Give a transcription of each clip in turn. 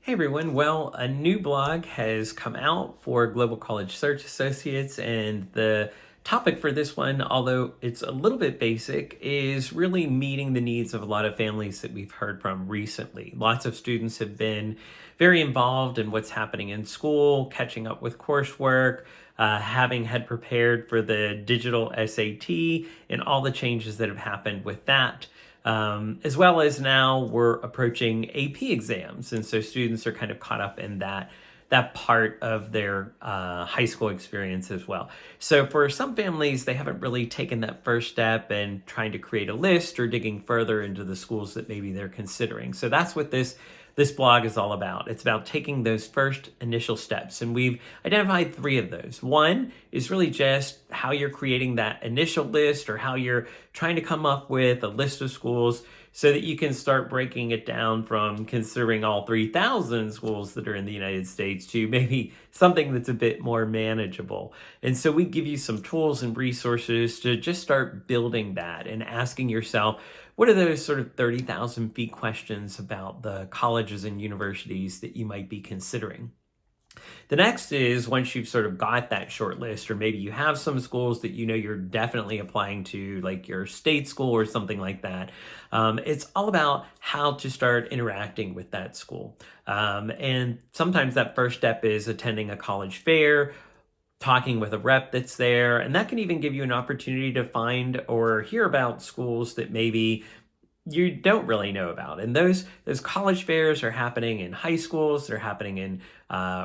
Hey everyone, well, a new blog has come out for Global College Search Associates, and the topic for this one, although it's a little bit basic, is really meeting the needs of a lot of families that we've heard from recently. Lots of students have been very involved in what's happening in school, catching up with coursework, having had prepared for the digital SAT, and all the changes that have happened with that. As well as now we're approaching AP exams, and so students are kind of caught up in that part of their high school experience as well. So for some families, they haven't really taken that first step and trying to create a list or digging further into the schools that maybe they're considering. So that's what this blog is all about. It's about taking those first initial steps. And we've identified three of those. One is really just how you're creating that initial list, or how you're trying to come up with a list of schools so that you can start breaking it down from considering all 3,000 schools that are in the United States to maybe something that's a bit more manageable. And so we give you some tools and resources to just start building that and asking yourself, what are those sort of 30,000 feet questions about the colleges and universities that you might be considering? The next is, once you've sort of got that short list, or maybe you have some schools that you know you're definitely applying to, like your state school or something like that, it's all about how to start interacting with that school. And sometimes that first step is attending a college fair, talking with a rep that's there, and that can even give you an opportunity to find or hear about schools that maybe you don't really know about. And those college fairs are happening in high schools, they're happening in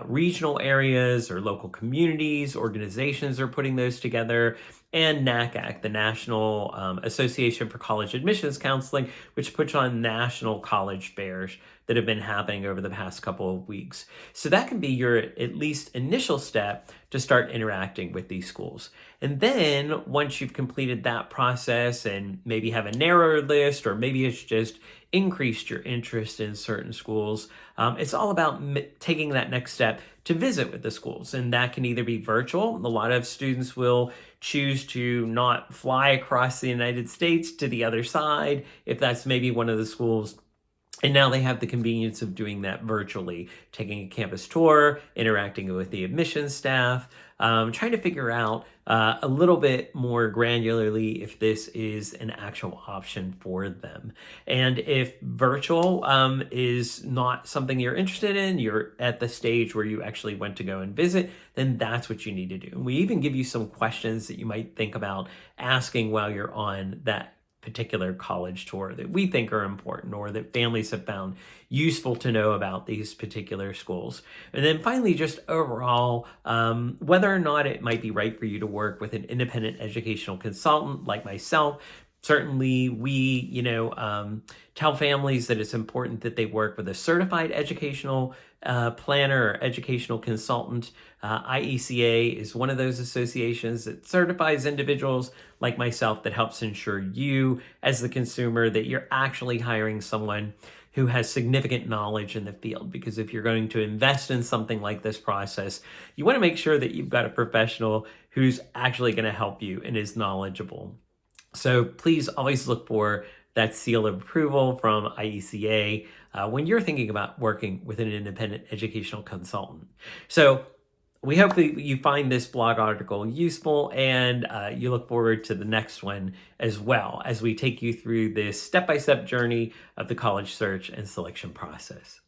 regional areas or local communities. Organizations are putting those together. And NACAC, the National Association for College Admissions Counseling, which puts on national college fairs that have been happening over the past couple of weeks. So that can be your at least initial step to start interacting with these schools. And then once you've completed that process and maybe have a narrower list, or maybe it's just increased your interest in certain schools, it's all about taking that next step to visit with the schools. And that can either be virtual. A lot of students will choose to not fly across the United States to the other side if that's maybe one of the schools. And now they have the convenience of doing that virtually, taking a campus tour, interacting with the admissions staff, trying to figure out a little bit more granularly if this is an actual option for them. And if virtual is not something you're interested in, you're at the stage where you actually went to go and visit, then that's what you need to do. And we even give you some questions that you might think about asking while you're on that particular college tour that we think are important, or that families have found useful to know about these particular schools. And then finally, just overall, whether or not it might be right for you to work with an independent educational consultant like myself. Certainly, we, tell families that it's important that they work with a certified educational planner or educational consultant. IECA is one of those associations that certifies individuals like myself, that helps ensure you, as the consumer, that you're actually hiring someone who has significant knowledge in the field. Because if you're going to invest in something like this process, you want to make sure that you've got a professional who's actually going to help you and is knowledgeable. So please always look for that seal of approval from IECA when you're thinking about working with an independent educational consultant. So we hope that you find this blog article useful, and you look forward to the next one as well, as we take you through this step-by-step journey of the college search and selection process.